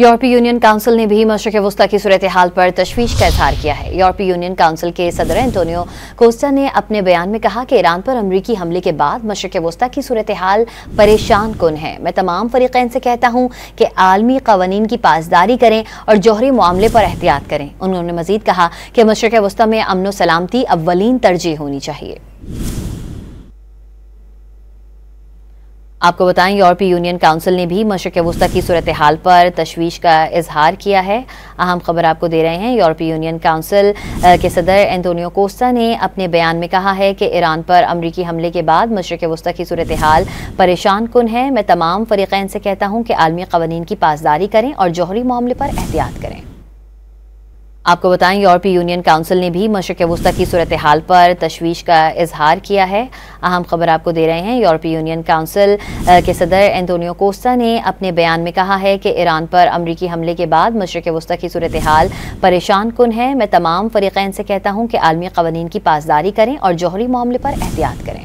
यूरोपीय union council ने भी मशरिक़ वस्ता की सूरत हाल पर तशवीश का इजहार किया है। यूरोपीय यूनियन काउंसिल के सदर एंटोनियो कोस्टा ने अपने बयान में कहा कि ईरान पर अमरीकी हमले के बाद मशरिक़ वस्ता की सूरत हाल परेशान कुन है। मैं तमाम फरीक़ैन से कहता हूँ कि आलमी क़वानीन की पासदारी करें और जौहरी मामले पर एहतियात करें। उन्होंने मज़ीद कहा कि मशरिक़ वस्ता में अमन व सलामती अव्वलीन तरजीह होनी चाहिए। आपको बताएं, यूरोपीय यूनियन काउंसिल ने भी मशरिक़ वस्ता की सूरत हाल पर तशवीश का इजहार किया है। अहम खबर आपको दे रहे हैं। यूरोपीय यूनियन काउंसिल के सदर एंटोनियो कोस्टा ने अपने बयान में कहा है कि ईरान पर अमरीकी हमले के बाद मशरिक़ वस्ता की सूरत हाल परेशान कुन है। मैं तमाम फरीक़ैन से कहता हूँ कि आलमी क़वानीन की पासदारी करें और जौहरी मामले पर एहतियात करें। आपको बताएं, यूरोपीय यूनियन काउंसिल ने भी मशरिक़ वस्ता की सूरत हाल पर तशवीश का इजहार किया है। अहम खबर आपको दे रहे हैं। यूरोपीय यूनियन काउंसिल के सदर एंटोनियो कोस्टा ने अपने बयान में कहा है कि ईरान पर अमरीकी हमले के बाद मशरिक़ वस्ता की सूरत हाल परेशान कुन है। मैं तमाम फरीक़ैन से कहता हूँ कि आलमी क़वानीन की पासदारी करें और जौहरी मामले पर एहतियात करें।